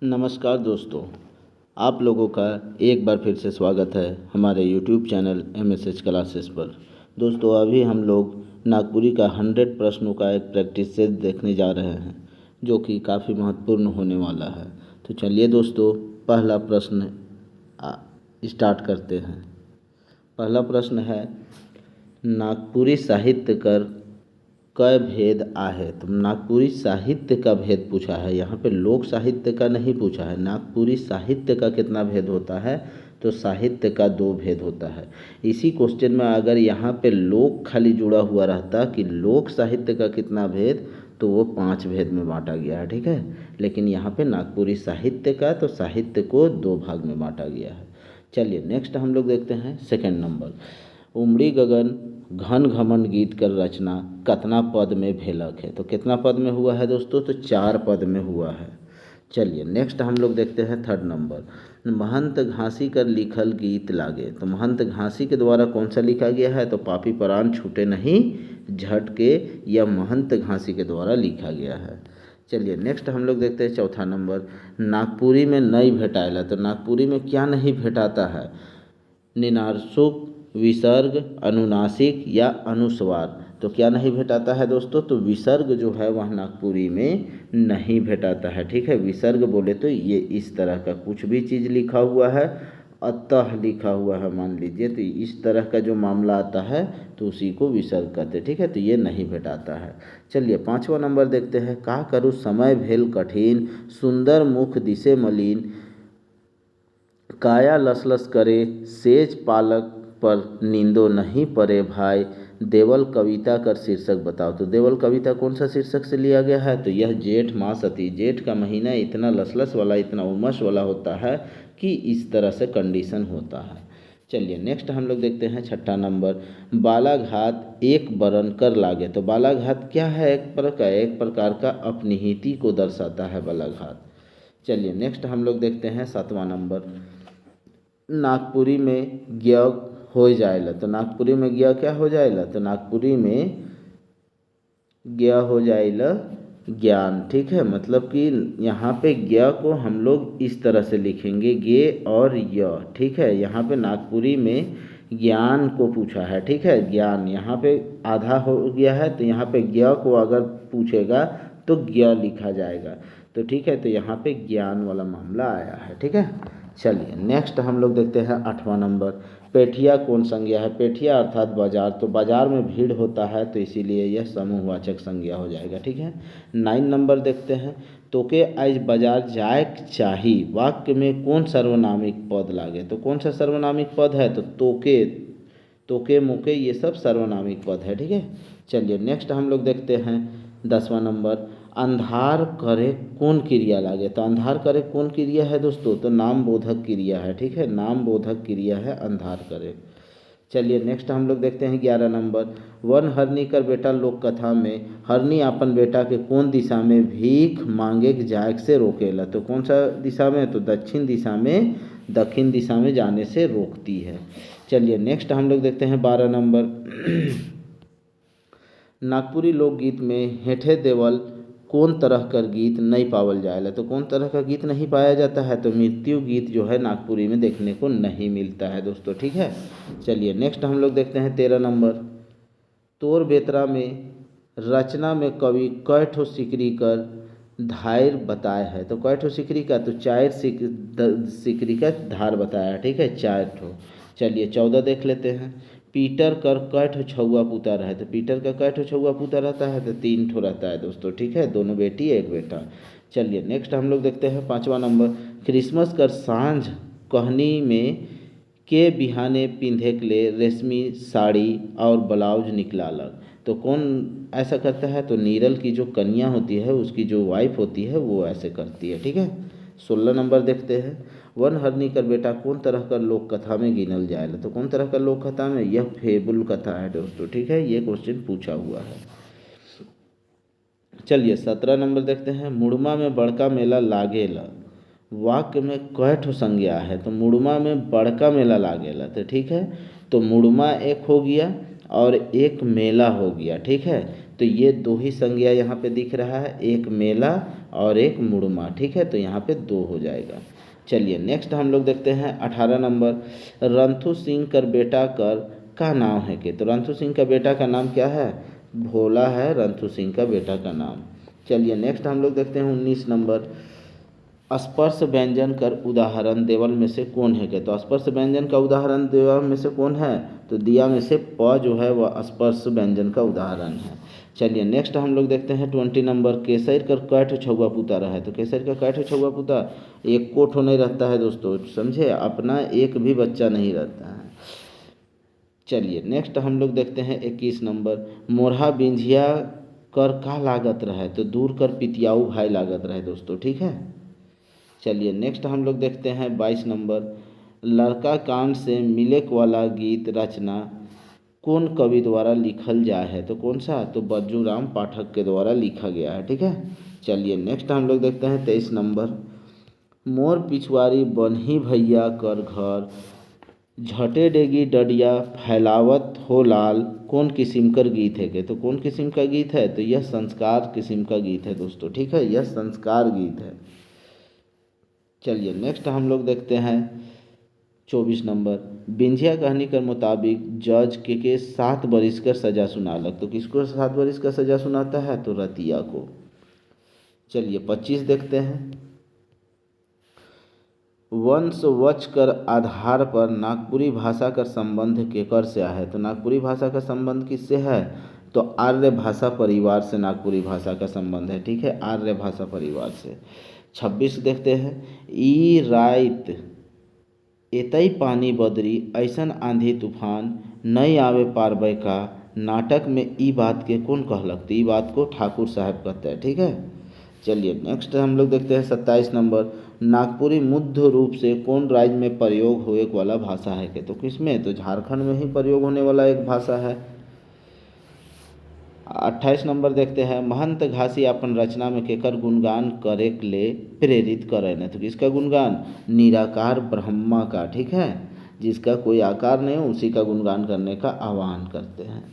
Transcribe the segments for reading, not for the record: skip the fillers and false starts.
नमस्कार दोस्तों, आप लोगों का एक बार फिर से स्वागत है हमारे यूट्यूब चैनल MSH क्लासेस पर। दोस्तों, अभी हम लोग नागपुरी का 100 प्रश्नों का एक प्रैक्टिस सेट देखने जा रहे हैं, जो कि काफ़ी महत्वपूर्ण होने वाला है। तो चलिए दोस्तों, पहला प्रश्न स्टार्ट करते हैं। पहला प्रश्न है, नागपुरी साहित्य कर कय भेद आहे। तो नागपुरी साहित्य का भेद पूछा है, यहाँ पे लोक साहित्य का नहीं पूछा है। नागपुरी साहित्य का कितना भेद होता है, तो साहित्य का 2 भेद होता है। इसी क्वेश्चन में अगर यहाँ पे लोक खाली जुड़ा हुआ रहता कि लोक साहित्य का कितना भेद, तो वो 5 भेद में बांटा गया है, ठीक है। लेकिन यहाँ पे नागपुरी साहित्य का, तो साहित्य को 2 भाग में बांटा गया है। चलिए नेक्स्ट हम लोग देखते हैं सेकेंड नंबर। उमड़ी गगन घन घमंड गीत कर रचना कतना पद में भेलक है। तो कितना पद में हुआ है दोस्तों, तो 4 पद में हुआ है। चलिए नेक्स्ट हम लोग देखते हैं थर्ड नंबर। महंत घासी कर लिखल गीत लागे। तो महंत घासी के द्वारा कौन सा लिखा गया है, तो पापी प्राण छूटे नहीं झटके, यह महंत घासी के द्वारा लिखा गया है। चलिए नेक्स्ट हम लोग देखते हैं चौथा नंबर। नागपुरी में नहीं भेटाएला। तो नागपुरी में क्या नहीं भेटाता है, निनार्सुक, विसर्ग, अनुनासिक या अनुस्वार। तो क्या नहीं भेटाता है दोस्तों, तो विसर्ग जो है वह नागपुरी में नहीं भेटाता है, ठीक है। विसर्ग बोले तो ये इस तरह का कुछ भी चीज़ लिखा हुआ है, अतः लिखा हुआ है मान लीजिए, तो इस तरह का जो मामला आता है तो उसी को विसर्ग कहते हैं, ठीक है। तो ये नहीं भेटाता है। चलिए 5वां नंबर देखते हैं। का करूँ समय भेल कठिन, सुंदर मुख दिसे मलिन, काया लसलस करे, सेज पालक पर नींदो नहीं परे भाई, देवल कविता कर शीर्षक बताओ। तो देवल कविता कौन सा शीर्षक से लिया गया है, तो यह जेठ मास अति, जेठ का महीना इतना लसलस वाला, इतना उमस वाला होता है कि इस तरह से कंडीशन होता है। चलिए नेक्स्ट हम लोग देखते हैं छठा नंबर। बालाघात एक बरन कर लागे। तो बालाघात क्या है, एक प्रकार का अपनिहिति को दर्शाता है बालाघात। चलिए नेक्स्ट हम लोग देखते हैं 7वां नंबर। नागपुरी में ज्ञ हो जाएला। तो नागपुरी में ज्ञ क्या हो जाएला, तो नागपुरी में ज्ञ हो जाएला ज्ञान, ठीक है। मतलब कि यहाँ पे ज्ञ को हम लोग इस तरह से लिखेंगे, गे और य, ठीक है। यहाँ पे नागपुरी में ज्ञान को पूछा है, ठीक है। ज्ञान यहाँ पे आधा हो गया है, तो यहाँ पे ज्ञ को अगर पूछेगा तो ज्ञ लिखा जाएगा, तो ठीक है। तो यहाँ पे ज्ञान वाला मामला आया है, ठीक है। चलिए नेक्स्ट हम लोग देखते हैं 8वां नंबर। पेठिया कौन संज्ञा है। पेठिया अर्थात बाजार। तो बाजार में भीड़ होता है, तो इसीलिए यह समूहवाचक संज्ञा हो जाएगा, ठीक है। 9 नंबर देखते हैं। तोके आज बाजार जाए चाही, वाक्य में कौन सर्वनामिक पद लागे। तो कौन सा सर्वनामिक पद है, तो तोके, तोके मोके ये सब सर्वनामिक पद है, ठीक है। चलिए नेक्स्ट हम लोग देखते हैं 10वां नंबर। अंधार करे कौन क्रिया लागे। तो अंधार करे कौन क्रिया है दोस्तों, तो नाम बोधक क्रिया है, ठीक है। नाम बोधक क्रिया है अंधार करे। चलिए नेक्स्ट हम लोग देखते हैं 11 नंबर। वन हरनी कर बेटा लोक कथा में हरनी अपन बेटा के कौन दिशा में भीख मांगे जाए से रोकेला। तो कौन सा दिशा में, तो दक्षिण दिशा में, दक्षिण दिशा में जाने से रोकती है। चलिए नेक्स्ट हम लोग देखते हैं 12 नंबर। नागपुरी लोकगीत में हेठे देवल कौन तरह का गीत नहीं पावल जाएगा। तो कौन तरह का गीत नहीं पाया जाता है, तो मृत्यु गीत जो है नागपुरी में देखने को नहीं मिलता है दोस्तों, ठीक है। चलिए नेक्स्ट हम लोग देखते हैं 13 नंबर। तोर बेतरा में रचना में कवि कय ठो सिकरी कर धार बताया है। तो कय ठो सिकरी का, तो 4 सिकरी का धार बताया, ठीक है, 4 ठो। चलिए 14 देख लेते हैं। पीटर कर कय ठो छुआ पुता रहे। तो पीटर का कय ठो छुआ पुता रहता है, तो 3 ठो रहता है दोस्तों, ठीक है। दोनों बेटी एक बेटा। चलिए नेक्स्ट हम लोग देखते हैं 5वां नंबर। क्रिसमस कर सांझ कहनी में के बिहाने पिंधे के लिए रेशमी साड़ी और ब्लाउज निकलालक। तो कौन ऐसा करता है, तो नीरल की जो कन्या होती है, उसकी जो वाइफ होती है, वो ऐसे करती है, ठीक है। 16 नंबर देखते हैं। वन हरनी कर बेटा कौन तरह का लोक कथा में गिनल जाएगा। तो कौन तरह का लोक कथा में, यह फेबुल कथा है दोस्तों, ठीक है। ये क्वेश्चन पूछा हुआ है। चलिए 17 नंबर देखते हैं। मुड़मा में बड़का मेला लागेला, वाक्य में कय ठो संज्ञा है। तो मुड़मा में बड़का मेला लागेला, तो ठीक है। तो मुड़मा एक हो गया और एक मेला हो गया, ठीक है। तो ये दो ही संज्ञा यहाँ पे दिख रहा है, एक मेला और एक मुड़मा, ठीक है। तो यहाँ पे 2 हो जाएगा। चलिए नेक्स्ट हम लोग देखते हैं 18 नंबर, रंथु सिंह कर बेटा कर का नाम है के। तो रंथु सिंह का बेटा का नाम क्या है? भोला है रंथु सिंह का बेटा का नाम। चलिए नेक्स्ट हम लोग देखते हैं 19 नंबर, स्पर्श व्यंजन कर उदाहरण देवल में से कौन है के। तो स्पर्श व्यंजन का उदाहरण देवल में से कौन है? तो दिया में से प जो है वह स्पर्श व्यंजन का उदाहरण है। चलिए नेक्स्ट हम लोग देखते हैं 20 नंबर, केसर कर कैठ छुआ पुता रहा है। तो केसर का कैठ छुआ पुता, एक कोठ नहीं रहता है दोस्तों, समझे, अपना एक भी बच्चा नहीं रहता है। चलिए नेक्स्ट हम लोग देखते हैं 21 नंबर, मोरहा बिंझिया कर का लागत रहा है। तो दूर कर पितियाऊ भाई लागत रहे दोस्तों, ठीक है। चलिए नेक्स्ट हम लोग देखते हैं 22 नंबर, लड़का कांड से मिलेक वाला गीत रचना कौन कवि द्वारा लिखल जा है। तो कौन सा? तो बज्जूराम पाठक के द्वारा लिखा गया है, ठीक है। चलिए नेक्स्ट हम लोग देखते हैं 23 नंबर, मोर पिछवाड़ी बन्ही भैया कर घर झटे डेगी डडिया फैलावत हो लाल कौन किस्म कर गीत है के। तो कौन किस्म का गीत है? तो यह संस्कार किस्म का गीत है दोस्तों, ठीक है, यह संस्कार गीत है। चलिए नेक्स्ट हम लोग देखते हैं 24 नंबर, बिंझिया कहानी के मुताबिक जज के 7 बरिस का सजा सुनालक। तो किसको 7 बरिस का सजा सुनाता है? तो रतिया को। चलिए 25 देखते हैं, वंशवच कर आधार पर नागपुरी भाषा का संबंध केकर से है। तो नागपुरी भाषा का संबंध किससे है? तो आर्य भाषा परिवार से नागपुरी भाषा का संबंध है, ठीक है, आर्य भाषा परिवार से। 26 देखते हैं, ई रात एतई पानी बदरी ऐसन आंधी तूफान नहीं आवे पारबे का नाटक में ई बात के कौन कहलक। तो ई बात को ठाकुर साहब कहते हैं, ठीक है। चलिए नेक्स्ट हम लोग देखते हैं 27 नंबर, नागपुरी मुख्य रूप से कौन राज्य में प्रयोग होने वाला भाषा है के। तो किसमें? तो झारखंड में ही प्रयोग होने वाला एक भाषा है। 28 नंबर देखते हैं, महंत घासी अपन रचना में केकर गुणगान करे के ले प्रेरित करे न। तो किसका गुणगान? निराकार ब्रह्मा का, ठीक है, जिसका कोई आकार नहीं उसी का गुणगान करने का आह्वान करते हैं।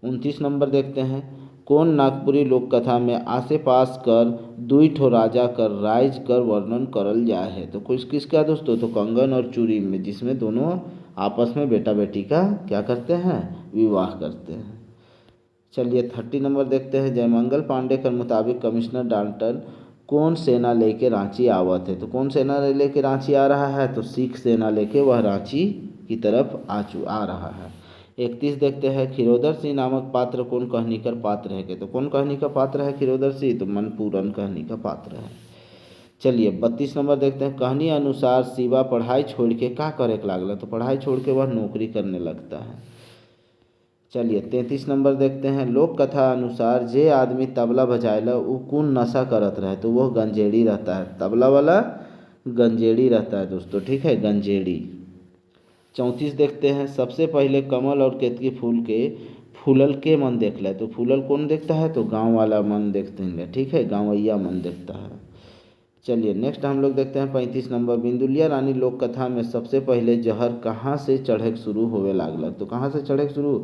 29 नंबर देखते हैं, कौन नागपुरी लोक कथा में आसे पास कर दुई ठो राजा कर राज कर वर्णन करल जाए है। तो कुछ किसका दोस्तों? तो कंगन और चूड़ी में, जिसमें दोनों आपस में बेटा बेटी का क्या करते हैं? विवाह करते हैं। चलिए 30 नंबर देखते हैं, जयमंगल पांडे के मुताबिक कमिश्नर डाल्टन कौन सेना लेके रांची आवत है। तो कौन सेना लेके रांची आ रहा है? तो सिख सेना लेके वह रांची की तरफ आ रहा है। 31 देखते हैं, खिरोधर सिंह नामक पात्र कौन कहानी का पात्र है के। तो कौन कहानी का पात्र है खिरोधर सिंह? तो मनपूरन कहानी का पात्र है। चलिए 32 नंबर देखते हैं, कहानी अनुसार शिवा पढ़ाई छोड़ के का करे के लागला। तो पढ़ाई छोड़ के वह नौकरी करने लगता है। चलिए 33 नंबर देखते हैं, लोक कथा अनुसार जे आदमी तबला बजाएला वो कौन नशा करत रहे। तो वह गंजेड़ी रहता है, तबला वाला गंजेड़ी रहता है दोस्तों, ठीक है, गंजेड़ी। 34 देखते हैं, सबसे पहले कमल और केतकी फूल के फूलल के मन देख ले। तो फूलल कौन देखता है? तो गांव वाला मन देखते हैं, ठीक है, गांवैया मन देखता है। चलिए नेक्स्ट हम लोग देखते हैं 35 नंबर, बिंदुलिया रानी लोक कथा में सबसे पहले जहर कहाँ से चढ़े शुरू होवे लागल। तो कहाँ से चढ़े शुरू?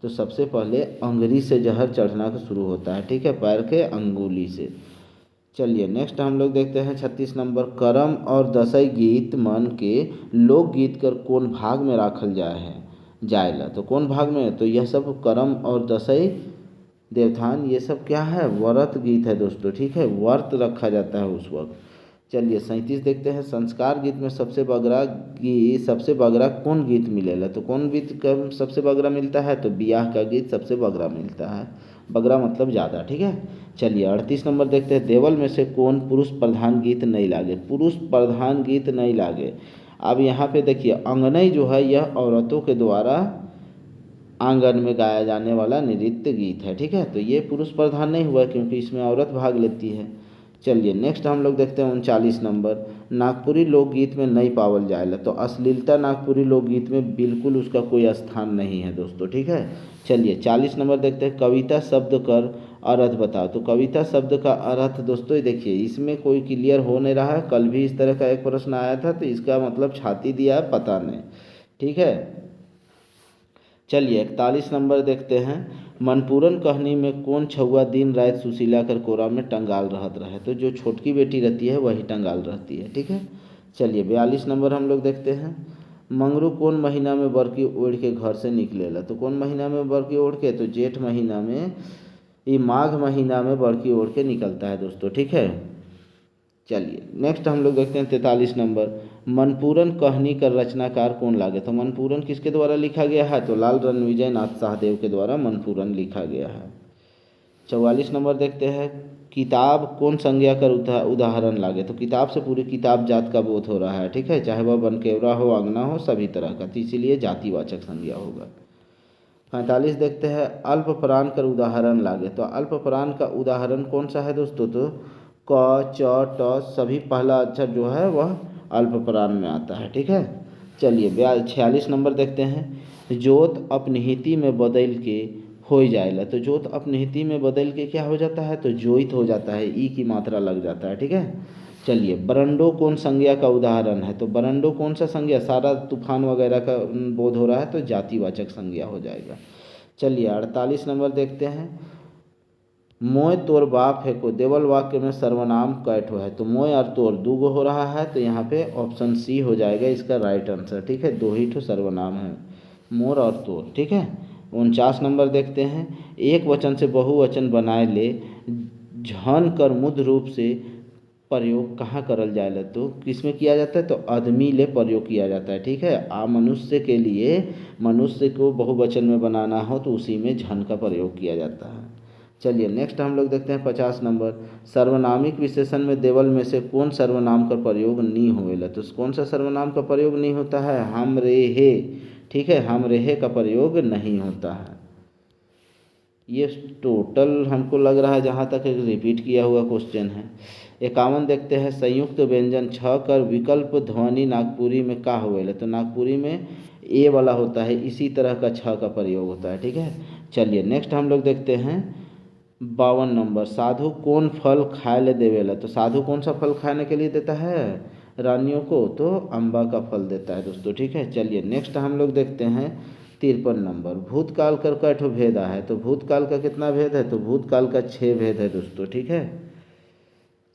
तो सबसे पहले अंगुरी से जहर चढ़ना शुरू होता है, ठीक है, पैर के अंगुली से। चलिए नेक्स्ट हम लोग देखते हैं 36 नंबर, करम और दसई गीत मन के लोकगीत कर कौन भाग में राखल जाएला। तो कौन भाग में? तो यह सब करम और दसई देवथान ये सब क्या है? व्रत गीत है दोस्तों, ठीक है, व्रत रखा जाता है उस वक्त। चलिए 37 देखते हैं, संस्कार गीत में सबसे बगरा कौन गीत मिलेला। तो कौन गीत का सबसे बगरा मिलता है? तो बियाह का गीत सबसे बगरा मिलता है, बगरा मतलब ज़्यादा, ठीक है। चलिए 38 नंबर देखते हैं, देवल में से कौन पुरुष प्रधान गीत नहीं लागे। पुरुष प्रधान गीत नहीं लागे। अब यहाँ पे देखिए, अंगनई जो है यह औरतों के द्वारा आंगन में गाया जाने वाला नृत्य गीत है, ठीक है, तो ये पुरुष प्रधान नहीं हुआ क्योंकि इसमें औरत भाग लेती है। चलिए नेक्स्ट हम लोग देखते हैं 39 नंबर, नागपुरी लोकगीत में नहीं पावल जाएगा। तो अश्लीलता नागपुरी लोकगीत में बिल्कुल उसका कोई स्थान नहीं है दोस्तों, ठीक है। चलिए 40 नंबर देखते हैं, कविता शब्द कर अर्थ बताओ। तो कविता शब्द का अर्थ दोस्तों देखिए, इसमें कोई क्लियर हो नहीं रहा है, कल भी इस तरह का एक प्रश्न आया था, तो इसका मतलब छाती दिया है, पता नहीं, ठीक है। चलिए 41 नंबर देखते हैं। मनपूरन कहनी में कौन छुआ दिन रात सुशीला कर कोरा में टंगाल रहत रहे। तो जो छोटकी बेटी रहती है वही टंगाल रहती है, ठीक है। चलिए 42 नंबर हम लोग देखते हैं। मंगरू कौन महीना में बरकी ओढ़ के घर से निकलेला। तो कौन महीना में बरकी ओढ़ के, तो जेठ महीना में, ये माघ महीना में बरकी ओढ़ के निकलता है दोस्तों, ठीक है। चलिए नेक्स्ट हम लोग देखते हैं 43 नंबर। मनपूरन कहनी का रचनाकार कौन लागे। तो मनपूरन किसके द्वारा लिखा गया है, तो लाल रणविजय नाथ शाहदेव के द्वारा मनपूरन लिखा गया है। 44 नंबर देखते हैं। किताब कौन संज्ञा कर उदाहरण लागे। तो किताब से पूरी किताब जात का बोध हो रहा है, ठीक है, चाहे वह बनकेवरा हो, अंगना हो, सभी तरह का, तो इसीलिए जातिवाचक संज्ञा होगा। 45 देखते हैं। अल्प प्राण कर उदाहरण लागे। तो अल्प प्राण का उदाहरण कौन सा है दोस्तों, तो क च ट सभी पहला अक्षर जो है वह अल्प प्राण में आता है, ठीक है। चलिए 46 नंबर देखते हैं। जोत अपनिहिति में बदल के हो जाएगा। तो जोत अपनिहिति में बदल के क्या हो जाता है, तो जोइत हो जाता है, ई की मात्रा लग जाता है, ठीक है। चलिए बरंडो कौन संज्ञा का उदाहरण है। तो बरंडो कौन सा संज्ञा, सारा तूफान वगैरह का बोध हो रहा है, तो जातिवाचक संज्ञा हो जाएगा। चलिए 48 नंबर देखते हैं। मोय तोर बाप है को देवल वाक्य में सर्वनाम कैठो है। तो मोय और तोर दूगो हो रहा है, तो यहाँ पे ऑप्शन सी हो जाएगा इसका राइट आंसर, ठीक है। दो ही ठो सर्वनाम है, मोर और तोर, ठीक है। 49 नंबर देखते हैं। एक वचन से बहुवचन बनाए ले झन कर मुद्ध रूप से प्रयोग कहाँ करल जाएगा। तो किस में किया जाता है, तो आदमी ले प्रयोग किया जाता है, ठीक है। मनुष्य के लिए, मनुष्य को बहुवचन में बनाना हो तो उसी में झन का प्रयोग किया जाता है। चलिए नेक्स्ट हम लोग देखते हैं 50 नंबर। सर्वनामिक विशेषण में देवल में से कौन सर्वनाम का प्रयोग नहीं होएला। तो कौन सा सर्वनाम का प्रयोग नहीं होता है, हम रे हे, ठीक है, हम रेहे का प्रयोग नहीं होता है। ये टोटल हमको लग रहा है जहाँ तक एक रिपीट किया हुआ क्वेश्चन है। 51 देखते हैं। संयुक्त व्यंजन छ कर विकल्प ध्वनि नागपुरी में का होएला। तो नागपुरी में ए वाला होता है, इसी तरह का छ का प्रयोग होता है, ठीक है। चलिए नेक्स्ट हम लोग देखते हैं 52 नंबर। साधु कौन फल खाए ले देवेला। तो साधु कौन सा फल खाने के लिए देता है, रानियों को, तो अम्बा का फल देता है दोस्तों, ठीक है। चलिए नेक्स्ट हम लोग देखते हैं 53 नंबर। भूतकाल कर का ठो भेदा है। तो भूतकाल का कितना भेद है, तो भूतकाल का 6 भेद है दोस्तों, ठीक है।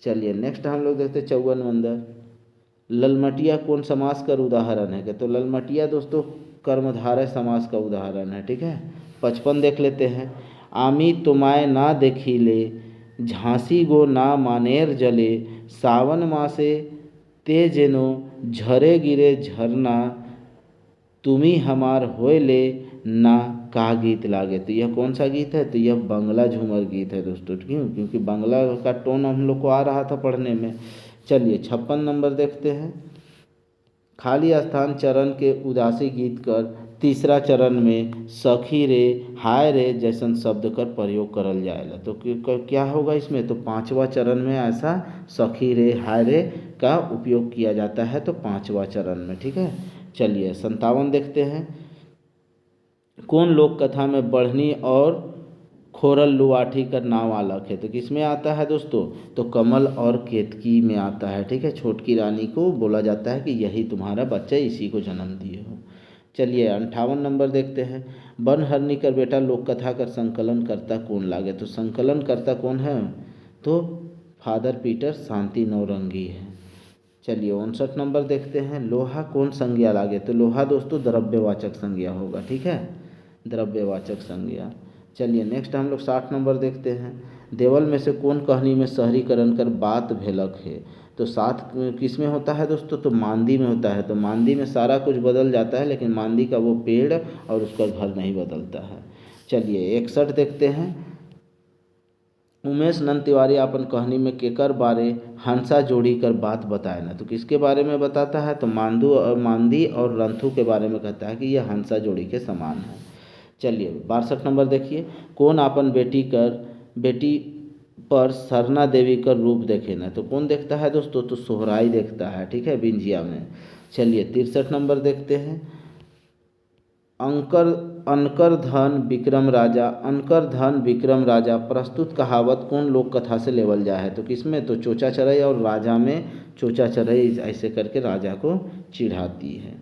चलिए नेक्स्ट हम लोग देखते हैं 54 नंबर। ललमटिया कौन समास का उदाहरण है। तो ललमटिया दोस्तों कर्मधारय समास का उदाहरण है, ठीक है। 55 देख लेते हैं। आमी तुम्हाय ना देखिले झांसी गो ना मानेर जले सावन मासे ते जेनो झरे गिरे झरना तुम्ही हमार होएले ना का गीत लागे। तो यह कौन सा गीत है, तो यह बंगला झूमर गीत है दोस्तों, क्यों, क्योंकि बंगला का टोन हम लोग को आ रहा था पढ़ने में। चलिए 56 नंबर देखते हैं। खाली स्थान चरण के उदासी गीत कर तीसरा चरण में सखी रे हाय रे जैसन शब्द कर प्रयोग करल जाएगा। तो क्या होगा इसमें, तो पांचवा चरण में ऐसा सखी रे हाय रे का उपयोग किया जाता है, तो पांचवा चरण में, ठीक है। चलिए 57 देखते हैं। कौन लोक कथा में बढ़नी और खोरल लुआठी का नाम अलग है। तो किस में आता है दोस्तों, तो कमल और केतकी में आता है, ठीक है। छोटकी रानी को बोला जाता है कि यही तुम्हारा बच्चा, इसी को जन्म दिए हो। चलिए 58 नंबर देखते हैं। बनहरनी कर बेटा लोक कथा का संकलन करता कौन लागे। तो संकलन करता कौन है, तो फादर पीटर शांति नौरंगी है। चलिए 59 नंबर देखते हैं। लोहा कौन संज्ञा लागे। तो लोहा दोस्तों द्रव्यवाचक संज्ञा होगा, ठीक है, द्रव्यवाचक संज्ञा। चलिए नेक्स्ट हम लोग 60 नंबर देखते हैं। देवल में से कौन कहनी में शहरीकरण कर बात भेलक है। तो सात किस में होता है दोस्तों, तो मांदी में होता है। तो मांदी में सारा कुछ बदल जाता है, लेकिन मांदी का वो पेड़ और उसका घर नहीं बदलता है। चलिए 61 देखते हैं। उमेश नंद तिवारी अपन कहानी में केकर बारे हंसा जोड़ी कर बात बताए ना। तो किसके बारे में बताता है, तो मांदी और रंथू के बारे में कहता है कि यह हंसा जोड़ी के समान है। चलिए 62 नंबर देखिए। कौन अपन बेटी पर सरना देवी का रूप देखे ना। तो कौन देखता है दोस्तों, तो सोहराई देखता है, ठीक है, बिंजिया में। चलिए 63 नंबर देखते हैं। अनकर धन विक्रम राजा प्रस्तुत कहावत कौन लोक कथा से लेवल जा है। तो किसमें, तो चोचा चरई और राजा में चोचा चरई ऐसे करके राजा को चिढ़ाती है।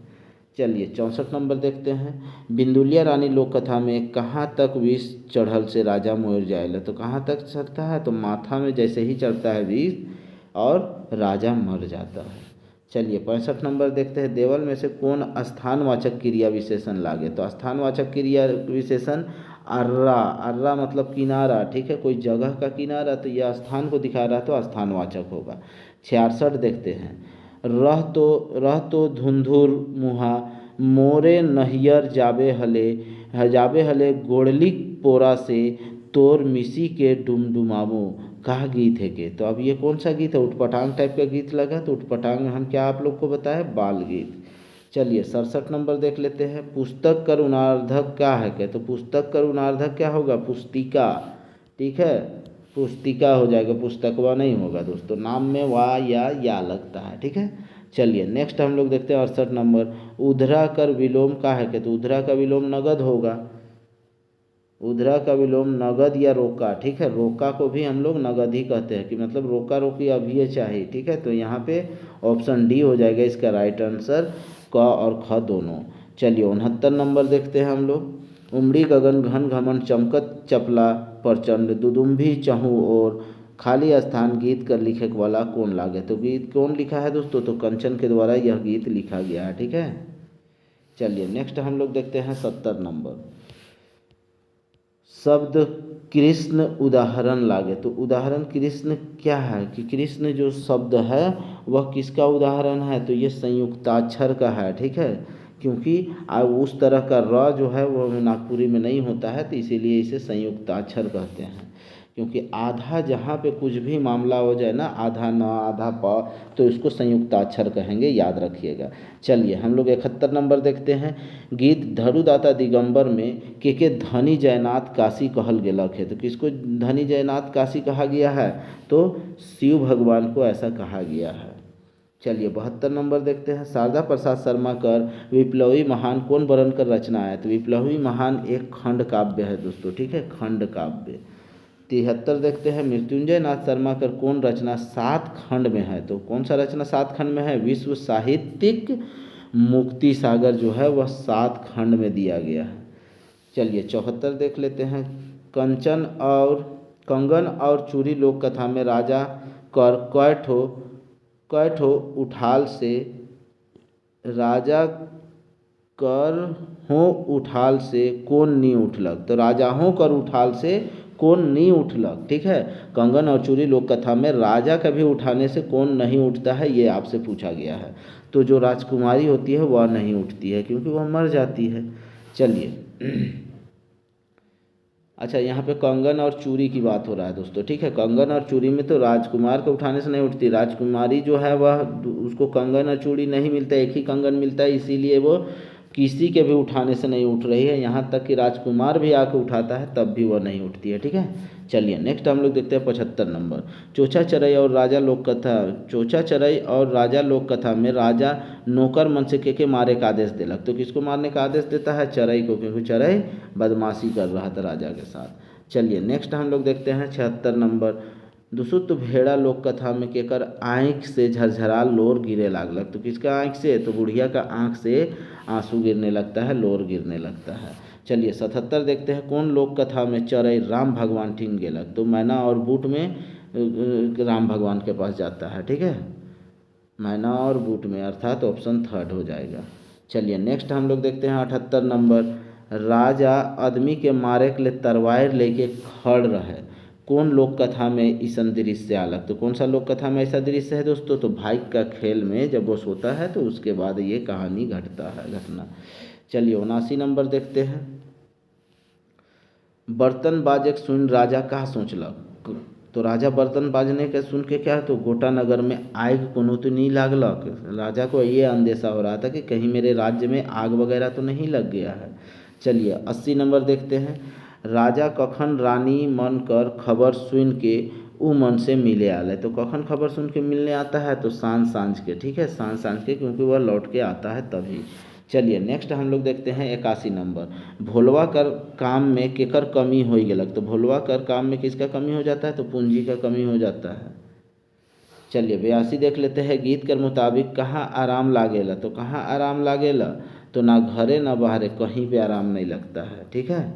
चलिए 64 नंबर देखते हैं। बिंदुलिया रानी लोक कथा में कहाँ तक विष चढ़ल से राजा मोर जाएला, तो कहाँ तक चढ़ता है, तो माथा में जैसे ही चढ़ता है विष और राजा मर जाता है। चलिए 65 नंबर देखते हैं। देवल में से कौन स्थानवाचक क्रिया विशेषण लागे, तो स्थानवाचक क्रिया विशेषण अर्रा, अर्रा मतलब किनारा, ठीक है, कोई जगह का किनारा, तो यह स्थान को दिखा रहा है तो स्थानवाचक होगा। 66 देखते हैं। रह तो धुंधुर मुहा मोरे नहियर जाबे हले गोड़लिक पोरा से तोर मिसी के डुमडुमावो, कहा गीत है के, तो अब ये कौन सा गीत है, उटपटांग टाइप का गीत लगा, तो उटपटांग में हम क्या आप लोग को बताए, बाल गीत। चलिए 67 नंबर देख लेते हैं। पुस्तक करुणार्धक क्या है के, तो पुस्तक करुणार्धक क्या होगा, पुस्तिका, ठीक है, पुस्तिका हो जाएगा, पुस्तकवा नहीं होगा दोस्तों, नाम में वाह या लगता है, ठीक है। चलिए नेक्स्ट हम लोग देखते हैं 68 नंबर। उधरा कर विलोम का है के, तो उधरा का विलोम नगद होगा, उधरा का विलोम नगद या रोका, ठीक है, रोका को भी हम लोग नगद ही कहते हैं कि मतलब रोका रोकी अभी ये चाहिए, ठीक है, तो यहाँ पे ऑप्शन डी हो जाएगा इसका राइट आंसर, क और ख दोनों। चलिए 69 नंबर देखते हैं हम लोग। उमड़ी गगन घन घमन चमकत चपला प्रचंड दुदुम्भी चहु और खाली स्थान गीत कर लिखे वाला कौन लागे, तो गीत कौन लिखा है दोस्तों, तो कंचन के द्वारा यह गीत लिखा गया है, ठीक है। चलिए नेक्स्ट हम लोग देखते हैं 70 नंबर। शब्द कृष्ण उदाहरण लागे, तो उदाहरण कृष्ण क्या है कि कृष्ण जो शब्द है वह किसका उदाहरण है, तो ये संयुक्ताक्षर का है, ठीक है, क्योंकि उस तरह का र जो है वह नागपुरी में नहीं होता है, तो इसीलिए इसे संयुक्ताक्षर कहते हैं। क्योंकि आधा जहाँ पे कुछ भी मामला हो जाए ना, आधा न आधा प, तो इसको संयुक्ताक्षर कहेंगे, याद रखिएगा। चलिए हम लोग 71 नंबर देखते हैं। गीत धरुदाता दिगंबर में के धनी जयनाथ काशी कहल गेलक है, तो किसको धनी जयनाथ काशी कहा गया है, तो शिव भगवान को ऐसा कहा गया है। चलिए 72 नंबर देखते हैं। शारदा प्रसाद शर्मा कर विप्लवी महान कौन वर्णन कर रचना है, तो विप्लवी महान एक खंड काव्य है दोस्तों, ठीक है, खंड काव्य। 73 देखते हैं। मृत्युंजय नाथ शर्मा कर कौन रचना 7 खंड में है, तो कौन सा रचना 7 खंड में है, विश्व साहित्यिक मुक्ति सागर जो है वह 7 खंड में दिया गया है। चलिए 74 देख लेते हैं। कंगन और चूड़ी लोक कथा में राजा कर कैठो उठाल से राजा कर हो उठाल से कौन नी उठलक, तो राजा हो कर उठाल से कौन नहीं उठलक, ठीक है। कंगन और चूड़ी लोक कथा में राजा कभी उठाने से कौन नहीं उठता है, ये आपसे पूछा गया है, तो जो राजकुमारी होती है वह नहीं उठती है क्योंकि वह मर जाती है। चलिए अच्छा, यहाँ पे कंगन और चूड़ी की बात हो रहा है दोस्तों, ठीक है, कंगन और चूड़ी में तो राजकुमार को उठाने से नहीं उठती, राजकुमारी जो है वह उसको कंगन और चूड़ी नहीं मिलता, एक ही कंगन मिलता है, इसीलिए वो किसी के भी उठाने से नहीं उठ रही है, यहाँ तक कि राजकुमार भी आके उठाता है तब भी वह नहीं उठती है, ठीक है। चलिए नेक्स्ट हम लोग देखते हैं 75 नंबर। चोचा चरई और राजा लोक कथा। चोचा चरई और राजा लोक कथा में राजा नौकर मन से के मारे का आदेश दिलक, तो किसको मारने का आदेश देता है, चरई को, क्योंकि चरई बदमाशी कर रहा था राजा के साथ। चलिए नेक्स्ट हम लोग देखते हैं 76 नंबर। दुसुत भेड़ा लोक कथा में केकर आँख से झरझरा लोर गिरे लागलक, तो किसका आँख से, तो बुढ़िया का आँख से आंसू गिरने लगता है, लोर गिरने लगता है। चलिए 77 देखते हैं। कौन लोक कथा में चरई राम भगवान ठिन गेलक, तो मैना और बूट में राम भगवान के पास जाता है, ठीक है, मैना और बूट में, अर्थात ऑप्शन थर्ड हो जाएगा। चलिए नेक्स्ट हम लोग देखते हैं 78 नंबर। राजा आदमी के मारे के लिए तलवार लेके खड़ रहे, कौन लोक कथा में ईसन दृश्य आलक, तो कौन सा लोक कथा में ऐसा दृश्य है दोस्तों, तो भाई का खेल में जब वो सोता है तो उसके बाद ये कहानी घटता है, घटना। चलिए 79 नंबर देखते हैं। बर्तन बाजक सुन राजा का सोचलक, तो राजा बर्तन बाजने के सुन के क्या, तो गोटा नगर में आग कोनो तो नहीं लागलक, राजा को ये अंदेशा हो रहा था कि कहीं मेरे राज्य में आग वगैरह तो नहीं लग गया है। चलिए 80 नंबर देखते हैं। राजा कखन रानी मन कर खबर सुन के उ मन से मिले आले, तो कखन खबर सुन के मिलने आता है, तो सांझ सांझ के, ठीक है, सांझ सांझ के, क्योंकि वह लौट के आता है तभी। चलिए नेक्स्ट हम लोग देखते हैं 81 नंबर। भोलवा कर काम में केकर कमी हो गेलक, तो भोलवा कर काम में किसका कमी हो जाता है, तो पूंजी का कमी हो जाता है। चलिए 82 देख लेते हैं। गीत के मुताबिक कहाँ आराम लागेला, तो कहाँ आराम लागेला, तो ना घरे ना बाहरे, कहीं पे आराम नहीं लगता है। ठीक है,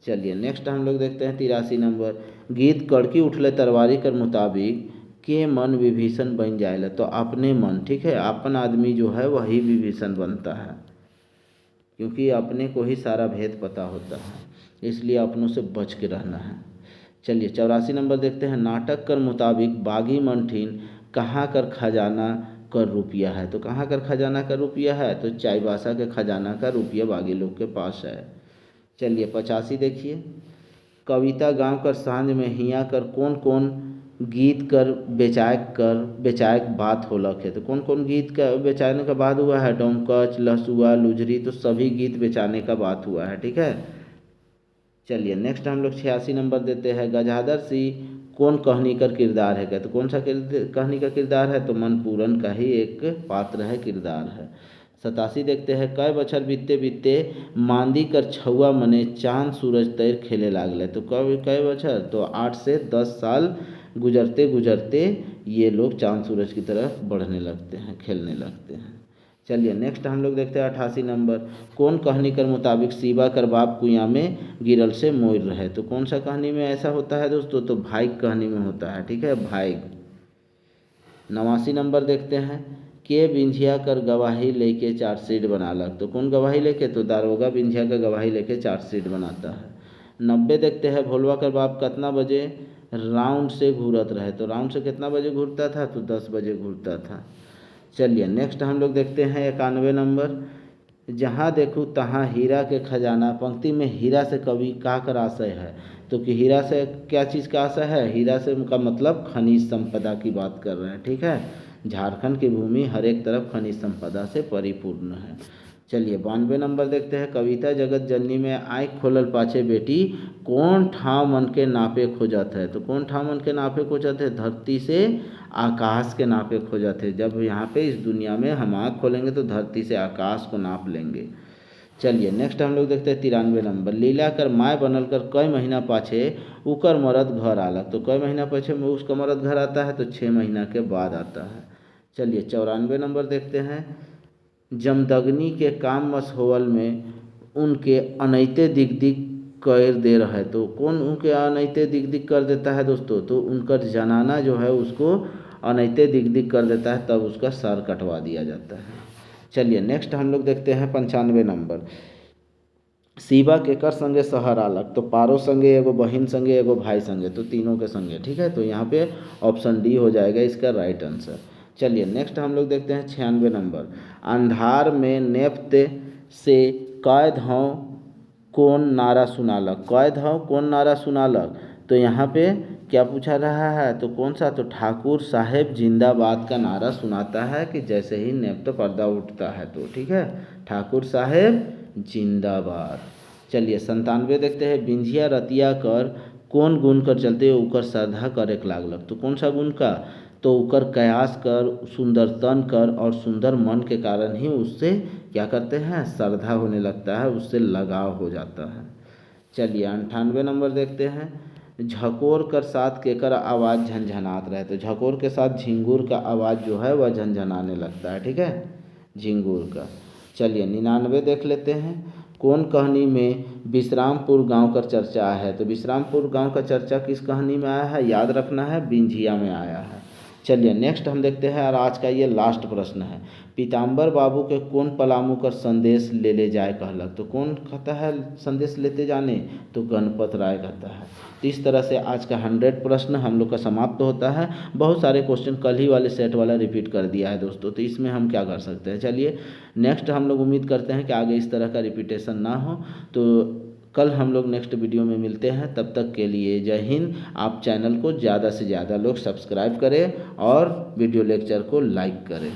चलिए नेक्स्ट हम लोग देखते हैं 83 नंबर। गीत कड़की उठले तरवारी के मुताबिक के मन विभीषण बन जाएला, तो अपने मन, ठीक है, अपन आदमी जो है वही विभीषण बनता है, क्योंकि अपने को ही सारा भेद पता होता है, इसलिए अपनों से बच के रहना है। चलिए 84 नंबर देखते हैं। नाटक कर मुताबिक बागी मंठिन कहाँ कर खजाना कर रुपया है, तो कहाँ कर खजाना का रुपया है, तो चाईबासा के खजाना का रुपया बागी लोग के पास है। चलिए 85 देखिए। कविता गाँव कर सांझ में हिया कर कौन कौन गीत कर बेचायक बात होलक है, तो कौन कौन गीत का बेचाने का बात हुआ है, डोमकच, लहसुआ, लुझरी, तो सभी गीत बेचाने का बात हुआ है। ठीक है, चलिए नेक्स्ट हम लोग 86 नंबर देते हैं। गजाधर सिंह कौन कहानी का किरदार है, तो कौन सा कहानी का किरदार है, तो मनपूरन का ही एक पात्र है, किरदार है। 87 देखते हैं। कई बछर बीतते बीतते मांदी कर छुआ मने चांद सूरज तैर खेले लागले, तो कई बछर, तो 8 से 10 साल गुजरते गुजरते ये लोग चांद सूरज की तरफ बढ़ने लगते हैं, खेलने लगते हैं। चलिए नेक्स्ट हम लोग देखते हैं 88 नंबर। कौन कहानी के मुताबिक शिवा कर बाप कुआं में गिरल से मोर रहे, तो कौन सा कहानी में ऐसा होता है दोस्तों, तो भाइग कहानी में होता है। ठीक है, भाइग। 89 नंबर देखते हैं। के बिंझिया कर गवाही लेके चार्जशीट बनालक, तो कौन गवाही लेके, तो दारोगा बिंझिया का गवाही लेके चार्जशीट बनाता है। 90 देखते हैं। भोलवा कर बाप कितना बजे राउंड से घूरत रहे, तो राउंड से कितना बजे घूरता था, तो 10 बजे घूरता था। चलिए नेक्स्ट हम लोग देखते हैं 91 नंबर। जहाँ देखूँ तहाँ हीरा के खजाना, पंक्ति में हीरा से कवि का कर आशय है, तो कि हीरा से क्या चीज़ का आशय है, हीरा से का मतलब खनिज संपदा की बात कर रहे हैं। ठीक है, झारखंड की भूमि हर एक तरफ खनिज संपदा से परिपूर्ण है। चलिए 92 नंबर देखते हैं। कविता जगत जननी में आँख खोलल पाछे बेटी कौन ठाव मन के नापे खोजत है, तो कौन ठाव मन के नापे खोजत है, धरती से आकाश के नापे खोजत है। जब यहाँ पे इस दुनिया में हम आँख खोलेंगे तो धरती से आकाश को नाप लेंगे। चलिए नेक्स्ट हम लोग देखते हैं 93 नंबर। लीला कर माय बनल कर कई महीना पाछे उकर मरद घर आला, तो कई महीना पाछे में उसका मरद घर आता है, तो 6 महीना के बाद आता है। चलिए 94 नंबर देखते हैं। जमदग्नि के काम मस होवल में उनके अनैते दिग दिग कर दे रहा है, तो कौन उनके अनैते दिग दिग कर देता है दोस्तों, तो उनका जनाना जो है उसको अनैते दिग दिग कर देता है, तब उसका सर कटवा दिया जाता है। चलिए नेक्स्ट हम लोग देखते हैं 95 नंबर। शिवा केकर संगे शहर आलक, तो पारो संगे, एगो बहिन संगे, एगो भाई संगे, तो तीनों के संगे। ठीक है, तो यहाँ पे ऑप्शन डी हो जाएगा इसका राइट आंसर। चलिए नेक्स्ट हम लोग देखते हैं 96 नंबर। अंधार में नेपते से कैद हों कौन नारा सुनालक, कैद हों कौन नारा सुनालक, तो यहाँ पे क्या पूछा रहा है, तो कौन सा, तो ठाकुर साहेब जिंदाबाद का नारा सुनाता है कि जैसे ही नेप्त पर्दा उठता है, तो ठीक है, ठाकुर साहेब जिंदाबाद। चलिए 97 देखते हैं। बिंझिया रतिया कर कौन गुण कर चलते उकर श्रद्धा करे लागलक, तो कौन सा गुण का, तो उकर कयास कर, सुंदरतन कर और सुंदर मन के कारण ही उससे क्या करते हैं, श्रद्धा होने लगता है, उससे लगाव हो जाता है। चलिए 98 नंबर देखते हैं। झकोर कर साथ केकर आवाज़ झनझनात रहे, तो झकोर के साथ झिंगुर का आवाज़ जो है वह झनझनाने लगता है। ठीक है, झिंगुर का। चलिए 99 देख लेते हैं। कौन कहानी में विश्रामपुर गांव का चर्चा है, तो विश्रामपुर गांव का चर्चा किस कहानी में आया है, याद रखना है, बिंझिया में आया है। चलिए नेक्स्ट हम देखते हैं और आज का ये लास्ट प्रश्न है। पीताम्बर बाबू के कौन पलामू का संदेश ले जाए कहलक, तो कौन कहता है संदेश लेते जाने, तो गणपत राय कहता है। तो इस तरह से आज का 100 प्रश्न हम लोग का समाप्त होता है। बहुत सारे क्वेश्चन कल ही वाले सेट वाला रिपीट कर दिया है दोस्तों, तो इसमें हम क्या कर सकते हैं। चलिए नेक्स्ट हम लोग उम्मीद करते हैं कि आगे इस तरह का रिपीटेशन ना हो। तो कल हम लोग नेक्स्ट वीडियो में मिलते हैं, तब तक के लिए जय हिंद। आप चैनल को ज़्यादा से ज़्यादा लोग सब्सक्राइब करें और वीडियो लेक्चर को लाइक करें।